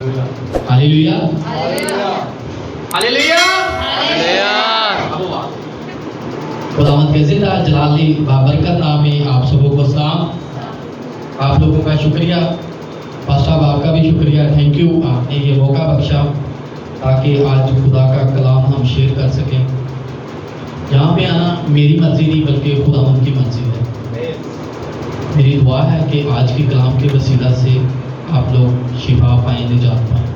Hallelujah hallelujah खुदावंद के जिंदा जलाली बाबरकत नाम में आप सबों को सलाम। आप लोगों का शुक्रिया, पास्टर साहब आपका भी शुक्रिया, थैंक यू, आपने ये मौका बख्शा ताकि आज खुदा का कलाम हम शेयर कर सकें। यहाँ पे आना मेरी मर्जी नहीं बल्कि खुदावंद की मर्जी है। मेरी दुआ है कि आज के कलाम के वसीला से आप लोग शिफा पाएं, निजात पाएं।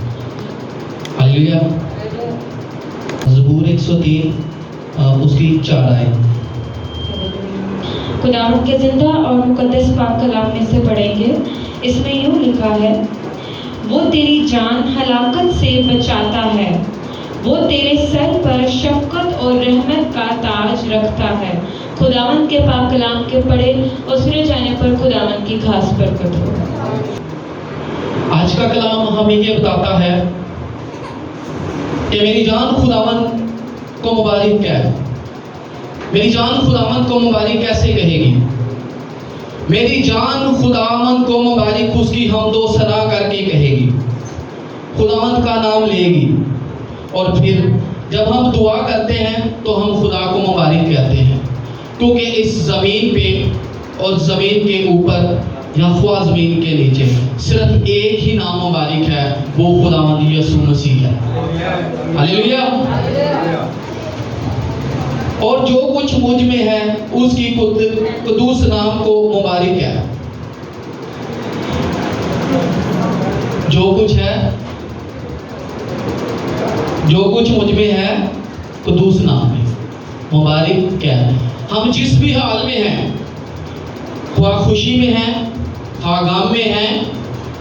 हालेलुया। ज़बूर 103 उसकी 4 आयत खुदावंद के जिंदा और मुकद्दस पाक कलाम में से पढ़ेंगे। इसमें यूँ लिखा है, वो तेरी जान हलाकत से बचाता है, वो तेरे सर पर शफकत और रहमत का ताज रखता है। खुदावंद के पाक कलाम के पढ़े और सुने जाने पर खुदावंद की खास बरकत हो। आज का कलाम हमें ये बताता है कि मेरी जान खुदावंद को मुबारक क्या है। मेरी जान खुदावंद को मुबारक कैसे कहेगी? मेरी जान खुदावंद को मुबारक उसकी हमदो सना करके कहेगी, खुदावंद का नाम लेगी। और फिर जब हम दुआ करते हैं तो हम खुदा को मुबारक कहते हैं, क्योंकि इस ज़मीन पे और ज़मीन के ऊपर या ख्वा ज़मीन के नीचे सिर्फ एक ही नाम मुबारक है, वो खुदावंद यीशु मसीह है। हालेलुया। और जो कुछ मुझ में है उसकी कुद्दूस नाम को मुबारक है। जो कुछ है, जो कुछ मुझ में है कुद्दूस नाम है, मुबारक क्या है। हम जिस भी हाल में हैं, ख्वा खुशी में हैं, ख्वा गम में हैं,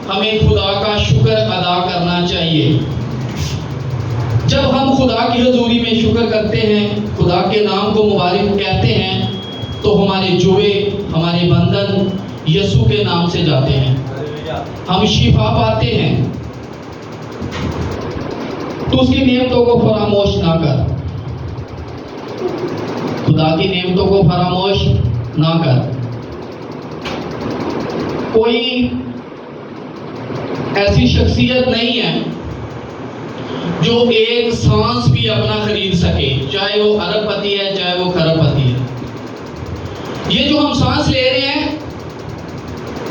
हमें खुदा का शुक्र अदा करना चाहिए। जब हम खुदा की हजूरी में शुक्र करते हैं, खुदा के नाम को मुबारक कहते हैं, तो हमारे जुए, हमारे बंधन यीशु के नाम से जाते हैं, हम शिफा पाते हैं। तो उसकी नेमतों को फरामोश ना कर, खुदा की नेमतों को फरामोश ना कर। कोई ऐसी शख्सियत नहीं है जो एक सांस भी अपना खरीद सके, चाहे वो अरबपति है चाहे वो खरबपति है। ये जो हम सांस ले रहे हैं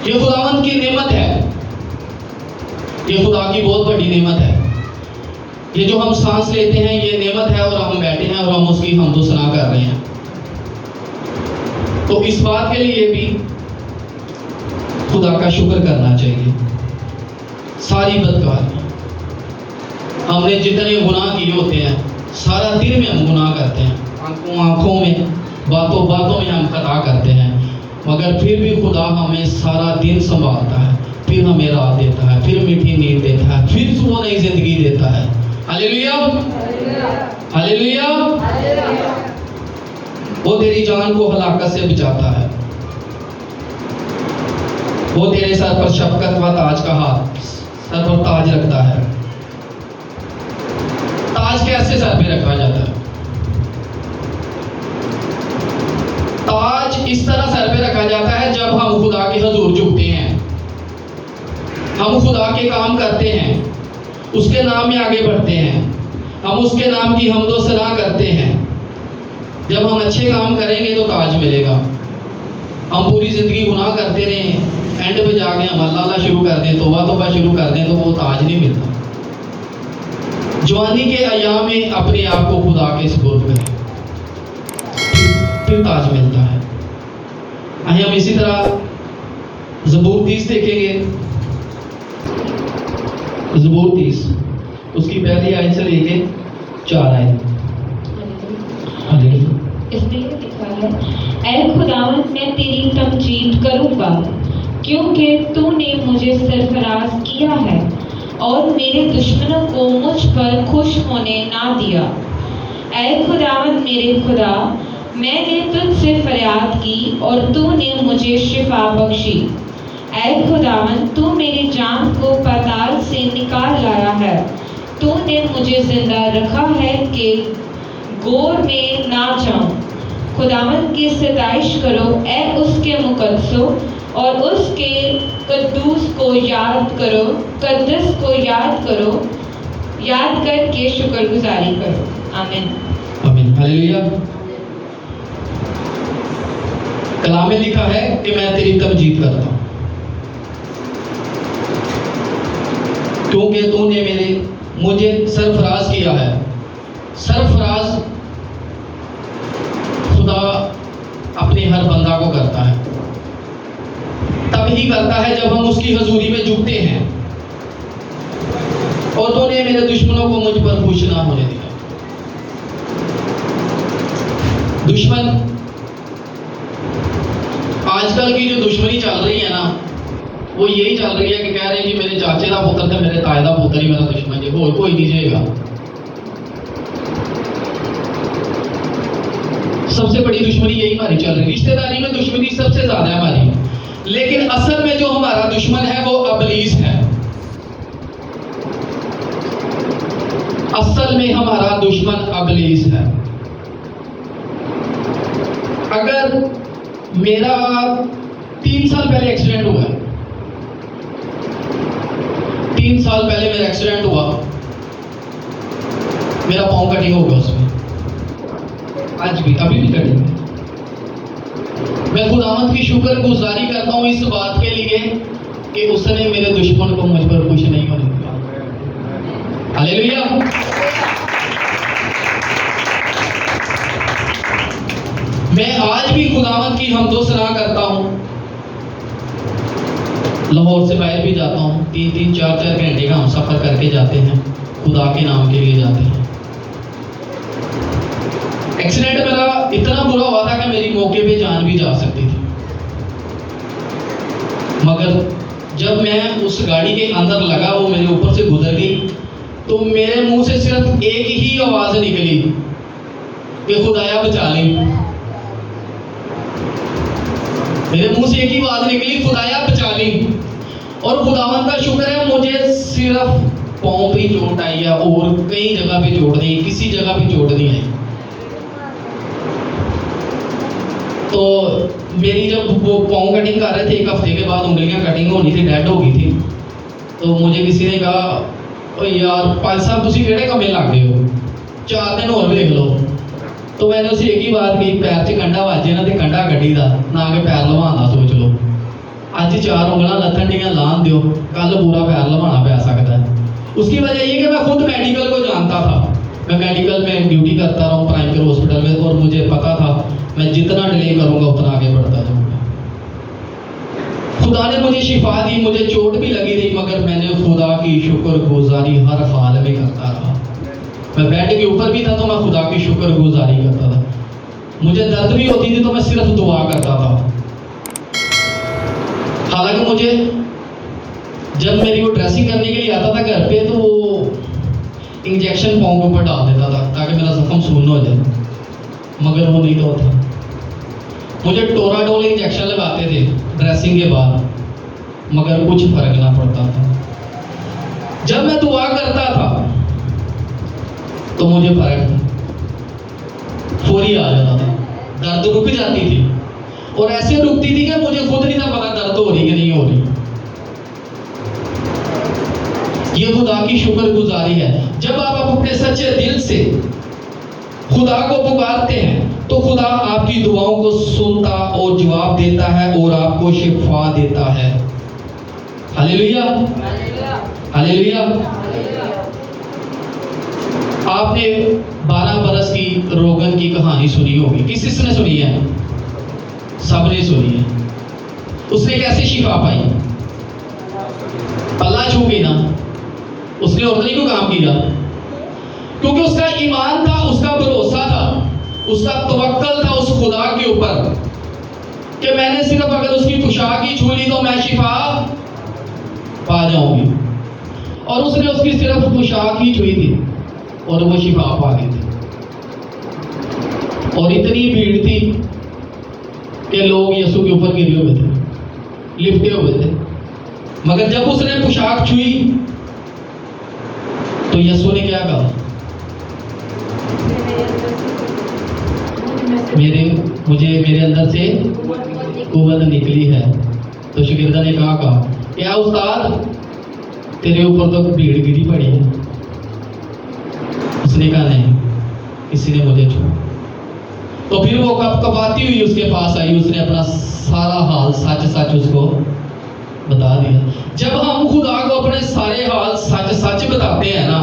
ये खुदावंद की नेमत है, ये खुदा की बहुत बड़ी नेमत है। ये जो हम सांस लेते हैं ये नेमत है और हम बैठे हैं और हम उसकी हमदो सना कर रहे हैं। तो इस बात के लिए भी खुदा का शुक्र करना चाहिए। सारी बदकारी, हमने जितने गुनाह किए होते हैं, सारा दिन में हम गुनाह करते हैं, आंखों में, बातों बातों में हम खता करते हैं, मगर फिर भी खुदा हमें सारा दिन संभालता है, फिर हमें राह देता है, फिर मीठी नींद देता है, फिर सुबह नई जिंदगी देता है। Hallelujah hallelujah. वो तेरी जान को हलाकत से बचाता है, वो तेरे सर पर शफकत व ताज का हाथ, सर पर ताज रखता है। ताज कैसे सर पे रखा जाता है? ताज इस तरह सर पे रखा जाता है जब हम खुदा के हजूर झुकते हैं, हम खुदा के काम करते हैं, उसके नाम में आगे बढ़ते हैं, हम उसके नाम की हमदो सना करते हैं। जब हम अच्छे काम करेंगे तो ताज मिलेगा। हम पूरी जिंदगी गुनाह करते रहें, एंड पे जाके हम अल्लाह शुरू कर दें, तौबा शुरू कर दें, तो वो ताज नहीं मिलता। जवानी के अयाम में अपने आप को खुदा के सुपुर्द करें, फिर ताज मिलता है। आइए हम इसी तरह ज़बूर 30 देखेंगे। ज़बूर 30 उसकी पहली आयत से लेके 4 आयत। इसमें लिखा है, ऐ खुदावंद मैं तेरी तमजीद करूंगा, क्योंकि तूने मुझे सरफराज किया है और मेरे दुश्मनों को मुझ पर खुश होने ना दिया। ऐ खुदावंद मेरे खुदा, मैंने तुझसे फरियाद की और तूने मुझे शिफा बख्शी। ऐ खुदावंद तू मेरी जान को पाताल से निकाल लाया है, तूने मुझे जिंदा रखा है कि गोर में ना जाऊं। खुदावंद की सताइश करो ऐ उसके मुकद्दसों, और उसके कद्दूस को याद करो, याद करके शुक्रगुजारी करो। आमीन। आमीन। हालेलुया। कलाम में लिखा है कि मैं तेरी तमजीद करता हूं क्योंकि तूने मुझे सरफराज किया है। सरफराज खुदा अपने हर बंदा को करता है, तब ही करता है जब हम उसकी हजूरी में झुकते हैं। और तूने मेरे दुश्मनों को मुझ पर खुश ना होने दिया। दुश्मन, आजकल की जो दुश्मनी चल रही है ना, वो यही चल रही है कि कह रहे हैं कि मेरे चाचे का पुत्र थे, मेरे ताए का पुत्र ही मेरा दुश्मन है, और कोई नहीं जाएगा। सबसे बड़ी दुश्मनी यही हमारी चल रही है। रिश्तेदारी में दुश्मनी सबसे ज्यादा है हमारी, लेकिन असल में जो हमारा दुश्मन है वो इब्लीस है। असल में हमारा दुश्मन इब्लीस है। अगर मेरा 3 साल पहले एक्सीडेंट हुआ है, 3 साल पहले मेरा एक्सीडेंट हुआ, मेरा पाँव कटिंग हो गया उसमें, आज भी अभी भी कटिंग है। मैं खुदावंद की शुक्रगुजारी करता हूँ इस बात के लिए कि उसने मेरे दुश्मन को मुझ पर खुश नहीं होने दिया। हालेलुया। मैं आज भी खुदावंद की हमदो सना करता हूँ। लाहौर से बाहर भी जाता हूँ, 3-3, 4-4 घंटे का हम सफर करके जाते हैं, खुदा के नाम के लिए जाते हैं। एक्सीडेंट मेरा इतना बुरा हुआ था कि मेरी मौके पे जान भी जा सकती थी, मगर जब मैं उस गाड़ी के अंदर लगा, वो मेरे ऊपर से गुजर गई, तो मेरे मुंह से सिर्फ एक ही आवाज निकली कि खुदाया बचा ले। मेरे मुंह से एक ही आवाज निकली, खुदाया बचा ले। और खुदावंद का शुक्र है, मुझे सिर्फ पाँव पे चोट आई है और कई जगह पे चोट नहीं, किसी जगह पे चोट नहीं आई। तो मेरी जब वो पाँव कटिंग कर रहे थे, 1 हफ्ते के बाद उंगलियां कटिंग होनी थी, डेड हो गई थी, तो मुझे किसी ने कहा, ओ यार भाई साहब तुसी केड़े कमे लग गए हो, 4 दिन और देख लो। तो मैंने उसे एक ही बात कही, पैर 'ਚ कंडा वाजे ना, तो कंडा कड्डी दा ना कि पैर लवाना। सोच लो, अज 4 उंगलां लथन दियां, लान दियो, कल पूरा पैर लवाना पै सकता है। उसकी वजह ये कि मैं खुद मेडिकल को जानता था। मैं मेडिकल में ड्यूटी करता रहा हूँ प्राइम केयर हॉस्पिटल में, और मुझे पता था मैं जितना डिले करूंगा उतना आगे बढ़ता जाऊंगा। खुदा ने मुझे शिफा दी, मुझे चोट भी लगी रही, मगर मैंने खुदा की शुक्रगुजारी हर हाल में करता रहा। मैं बेड के ऊपर भी था तो मैं खुदा की शुक्रगुजारी करता था। मुझे दर्द भी होती थी तो मैं सिर्फ दुआ करता था। हालांकि मुझे जब मेरी वो ड्रेसिंग करने के लिए आता था घर पे, तो वो इंजेक्शन पाँव के ऊपर डाल देता था ताकि मेरा जख्म सून हो जाए, मगर वो नहीं होता। मुझे टोराडोल इंजेक्शन लगाते थे ड्रेसिंग के बाद, मगर कुछ फर्क ना पड़ता था। जब मैं दुआ करता था तो मुझे फर्क फौरी आ जाता था, दर्द रुक जाती थी, और ऐसे रुकती थी कि मुझे खुद नहीं था पता दर्द हो रही कि नहीं हो रही। ये खुदा की शुक्रगुजारी है। जब आप अपने सच्चे दिल से खुदा को पुकारते हैं तो खुदा आपकी दुआओं को सुनता और जवाब देता है और आपको शिफा देता है। Hallelujah, hallelujah. आपने 12 बरस की रोगन की कहानी सुनी होगी, किसने सुनी है? सबने सुनी है। उसने कैसे शिफा पाई? पल्ला छू गई ना, उसने और नहीं को काम किया, क्योंकि उसका ईमान था, उसका भरोसा था, उसका तवक्कल था उस खुदा के ऊपर कि मैंने सिर्फ अगर उसकी पोशाक ही छू ली तो मैं शिफा पा जाऊंगी। और उसने उसकी सिर्फ पोशाक ही छुई थी और वो शिफा पा गई थी। और इतनी भीड़ थी कि लोग यीशु के ऊपर गिरे हुए थे, लिपटे हुए थे, मगर जब उसने पोशाक छुई तो यीशु ने क्या कहा? मेरे अंदर से कुव्वत निकली है। तो शागिर्द ने कहा क्या उस्ताद, तेरे ऊपर तो भीड़ गिरी पड़ी है। उसने कहा नहीं, किसी ने मुझे छुआ। तो फिर वो कपकपाती हुई उसके पास आई, उसने अपना सारा हाल सच सच उसको बता दिया। जब हम खुदा को अपने सारे हाल सच सच बताते हैं ना,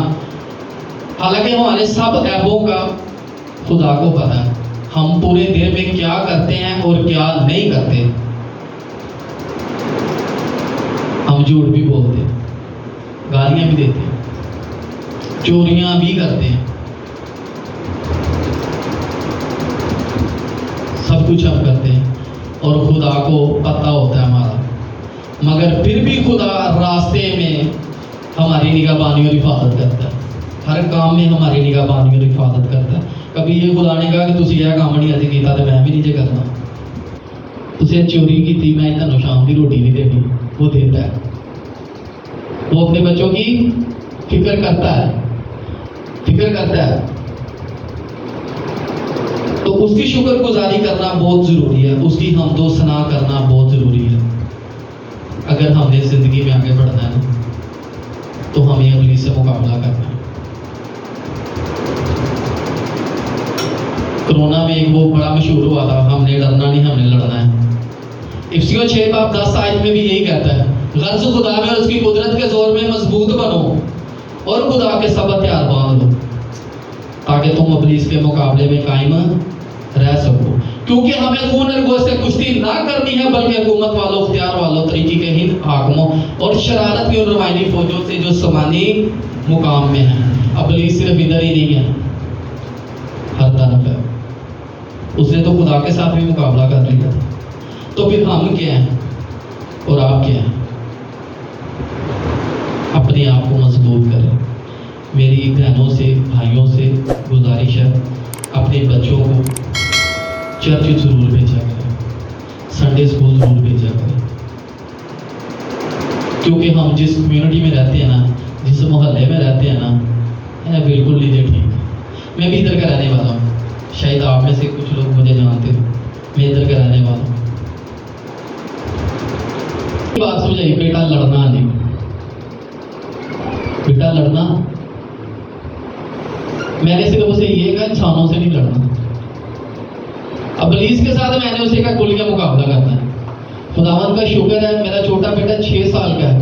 हालांकि हमारे सब ऐबों का खुदा को पता है, हम पूरे दिन में क्या करते हैं और क्या नहीं करते। हम झूठ भी बोलते हैं, गालियां भी देते हैं, चोरियां भी करते हैं, सब कुछ हम करते हैं और खुदा को पता होता है हमारा। मगर फिर भी खुदा रास्ते में हमारी निगाहबानी और हिफाजत करता है, हर काम में हमारी निगाहबानी और हिफाजत करता है। कभी ये खुदा ने कहा कि तुसी यह काम नहीं अज किया तो मैं भी नहीं जे करना, तुसी चोरी की मैं तुहानू शाम की रोटी नहीं देनी, वो देता है। वो अपने बच्चों की फिक्र करता है, फिक्र करता है। तो उसकी शुक्रगुजारी करना बहुत जरूरी है, उसकी हमदो सना करना बहुत जरूरी है। अगर हमने जिंदगी में आगे बढ़ना है ना, तो हमें इब्लीस से मुकाबला करना है। कोरोना में एक वो बड़ा मशहूर हुआ था, हमने डरना नहीं, हमने लड़ना है। इफ्सियों 6:10 आयत में भी यही कहता है, गर्ज खुदा में और उसकी कुदरत के जोर में मजबूत बनो और खुदा के सब हथियार बांध लो, ताकि तुम इब्लीस के मुकाबले में कायम रह सको। क्योंकि हमें खून और गोश्त से कुश्ती ना करनी है, बल्कि हुकूमत वालों, इख्तियार वालों, तरीक़े-ए-हिंद हाकिमों और शरारत की उन नुमाइंदी फौजों से जो समानी मुकाम में है। इब्लीस सिर्फ इधर ही नहीं है, हर तरफ है। उसने तो खुदा के साथ भी मुकाबला कर लिया। तो फिर हम क्या हैं और आप क्या हैं? अपने आप को मजबूत करें। मेरी बहनों से, भाइयों से गुजारिश है, अपने बच्चों को चर्च जरूर भेजा करें, संडे स्कूल जरूर भेजा करें। क्योंकि हम जिस कम्युनिटी में रहते हैं ना, जिस मोहल्ले में रहते हैं ना, है बिल्कुल नहीं ठीक। मैं भी इधर का रहने वाला हूँ, शायद आप में से कुछ लोग मुझे जानते हो, मैं इधर का रहने वाला हूँ। बात समझाइए, बेटा लड़ना नहीं, बेटा लड़ना, मैंने सिर्फ उसे ये कहा इंसानोกันसे नहीं लड़ना। इब्लीस के साथ मैंने उसे कहा खुल के मुकाबला करना है। खुदावन का शुक्र है, मेरा छोटा बेटा 6 साल का है।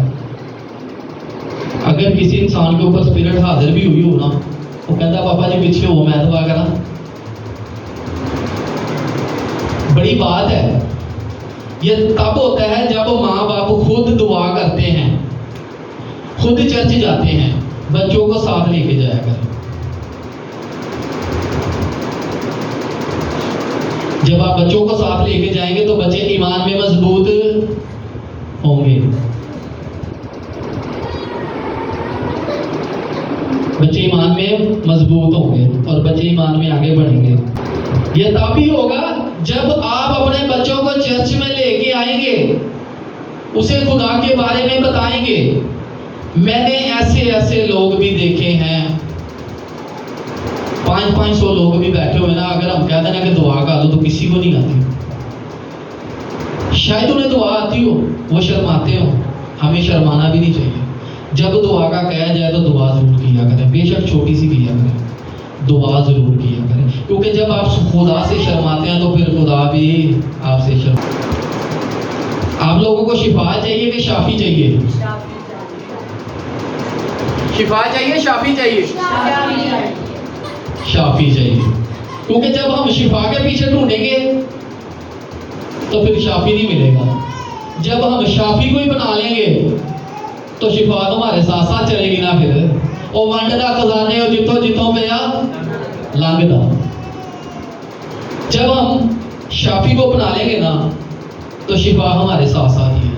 अगर किसी इंसान के ऊपर स्पिरिट हाजिर भी हुई हो ना, वो कहता पापा जी पीछे हो, मैं दुआ करा। बड़ी बात है। ये तब होता है जब माँ बाप खुद दुआ करते हैं, खुद चर्च जाते हैं, बच्चों को साथ लेके जाया करें। जब आप बच्चों को साथ लेके जाएंगे तो बच्चे ईमान में मजबूत होंगे, बच्चे ईमान में मजबूत होंगे और बच्चे ईमान में आगे बढ़ेंगे। यह तब ही होगा जब आप अपने बच्चों को चर्च में लेके आएंगे, उसे खुदा के बारे में बताएंगे। मैंने ऐसे ऐसे लोग भी देखे हैं, 500 लोग भी बैठे हुए ना, अगर हम कहते ना कि दुआ कर लो तो किसी को नहीं आती। शायद उन्हें दुआ आती हो, वो शर्माते हो, हमें शर्माना भी नहीं चाहिए। जब दुआ का कहा जाए तो दुआ जरूर किया करें, बेशक छोटी सी किया करें, दुआ जरूर किया करें। क्योंकि जब आप खुदा से शर्माते हैं तो फिर खुदा भी आपसे शर्मा। आप लोगों को शिफा चाहिए कि शाफी चाहिए? शिफा चाहिए, शाफी चाहिए? शाफी चाहिए। क्योंकि जब हम शिफा के पीछे ढूंढेंगे तो फिर शाफी नहीं मिलेगा। जब हम शाफी को ही बना लेंगे तो शिफा तो हमारे साथ साथ चलेगी ना। फिर वो वंडदा खजाने और जितों जितों पे आ लंघदा। जब हम शाफी को बना लेंगे ना तो शिफा हमारे साथ साथ ही है।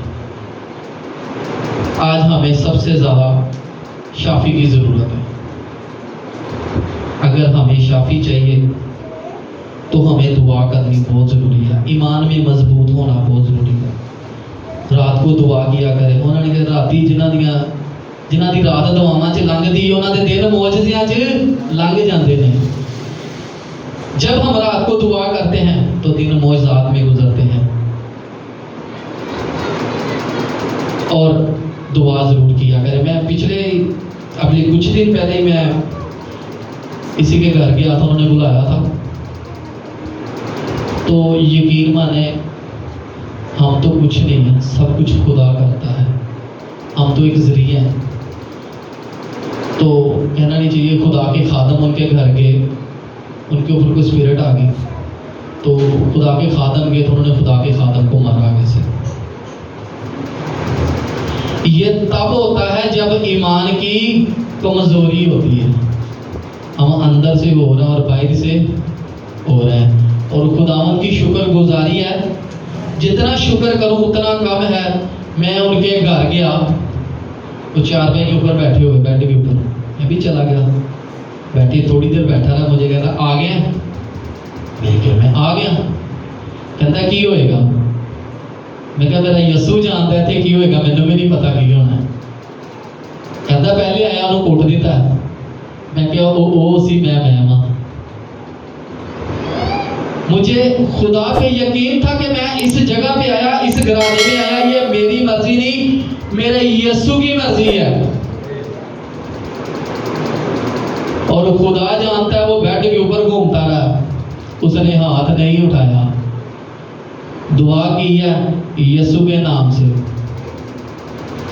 आज हमें सबसे ज्यादा शाफी की जरूरत है। अगर हमें शाफी चाहिए तो हमें दुआ करनी बहुत जरूरी है, ईमान में मजबूत होना बहुत जरूरी है। रात को दुआ किया करें। उन्होंने कहा राती जिन्हां दी रात दुआवां च लंघदी, उन्हां दे दिन मौजज़ियां च लंघ जाते हैं। जब हम रात को दुआ करते हैं तो दिन मौजज़ात में गुजरते हैं। दुआ ज़रूर किया करें। मैं पिछले अभी कुछ दिन पहले ही मैं किसी के घर गया था, उन्होंने बुलाया था, तो यकीन माने हम तो कुछ नहीं है, सब कुछ खुदा करता है, हम तो एक ज़रिया हैं। तो कहना नहीं चाहिए, खुदा के खादम उनके घर गए, उनके ऊपर कोई स्पिरिट आ गई, तो खुदा के खादम गए तो उन्होंने खुदा के खादम को मारा कैसे। ये तब होता है जब ईमान की कमज़ोरी होती है, हम अंदर से हो रहे हैं और बाहर से हो रहे हैं। और खुदावंद की शुक्रगुजारी है, जितना शुक्र करूं उतना कम है। मैं उनके घर गया, वो चारपाई के ऊपर बैठे हुए, बेड के ऊपर, मैं भी चला गया, बैठे थोड़ी देर बैठा रहा, मुझे कहता आ गया। मैं आ गया, कहता की होएगा। मैं कहा मेरा यसू जानता थे की होएगा, मैंने भी नहीं पता की होना है। कहता पहले आया उन्होंने कोट दिता है। मैं क्या वो सी मैं वहां। मुझे खुदा पे यकीन था कि मैं इस जगह पे आया, इस घराने में आया, ये मेरी मर्जी नहीं, मेरे यीशु की मर्जी है। और खुदा जानता है, वो बेड के ऊपर घूमता रहा, उसने हाथ नहीं उठाया, दुआ की है यीशु के नाम से,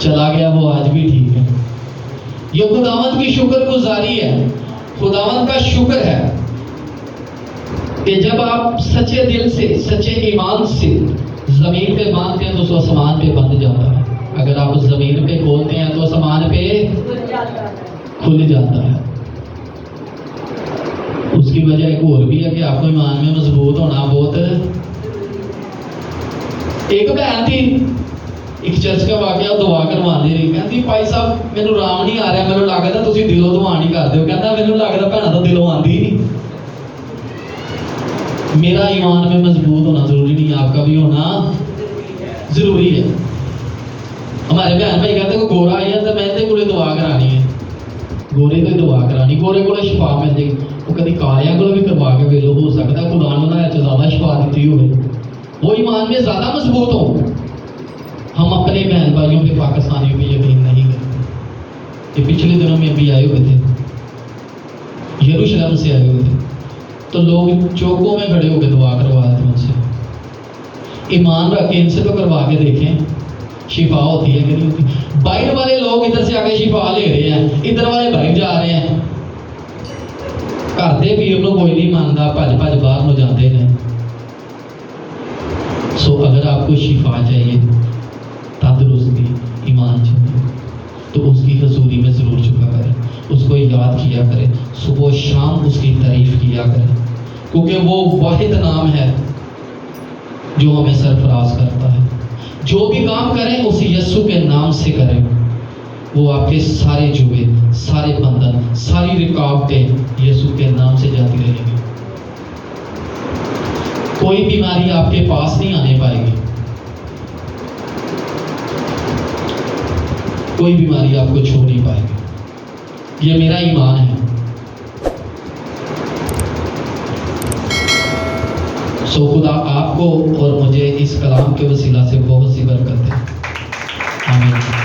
चला गया, वो आज भी ठीक है। ये खुदावंद की शुक्रगुजारी है, खुदावंद का शुक्र है कि जब आप सच्चे दिल से, सच्चे ईमान से जमीन पे बांधते हैं तो आसमान पे बंध जाता है। अगर आप जमीन पे खोलते हैं तो आसमान पे खुल जाता है। उसकी वजह एक और भी है कि आपको ईमान में मजबूत होना बहुत। एक बहन थी, एक चर्च का वाकया दुआ करवाने रही, कहती भाई साहब मैनू राम नहीं आ रहा, मैनू लगता तुसी दिलों दुआ नहीं करते हो। कहता मैनू लगता भैन तो दिलों आती ही नहीं। मेरा ईमान में मजबूत होना जरूरी नहीं, आपका भी होना जरूरी है। हमारे बहन भाई कहते को गोरा आई है तो मैं को दुआ करानी है, गोरे को दुआ करानी, गोरे को शिफा मिल जाएगी। वो कभी कालिया को भी करवा के वेलो, हो सकता है खुदा ने बनाया ज्यादा शिफा दी हुई, वो ईमान में ज्यादा मजबूत हो। हम अपने बहन भाइयों पे, पाकिस्तानियों पे यकीन नहीं करते। ये पिछले दिनों में भी आए हुए थे, यरूशलेम से आए हुए थे, तो लोग चौकों में खड़े होकर दुआ करवा रहे थे उनसे। ईमान रख के इनसे तो करवा के देखें शिफा होती है कि नहीं होती। बाहर वाले लोग इधर से आके शिफा ले रहे हैं, इधर वाले बाहर जा रहे हैं। घर दे पीर को कोई नहीं मानता, भज भज बाहर में जाते हैं। सो अगर आपको शिफा चाहिए, तंदुरुस्ती, ईमान चाहिए, तो उसकी हजूरी में ज़रूर झुका करें, उसको याद किया करें, सुबह शाम उसकी तारीफ किया करें, क्योंकि वो वाहिद नाम है जो हमें सरफराज करता है। जो भी काम करें उस यीशु के नाम से करें, वो आपके सारे जुए, सारे बंधन, सारी रुकावटें यीशु के नाम से जाती रहेंगी। कोई बीमारी आपके पास नहीं आने पाएगी, कोई बीमारी आपको छू नहीं पाएगी। ये मेरा ईमान है। सो खुदा आपको और मुझे इस कलाम के वसीला से बहुत सी बरकत दे। आमीन।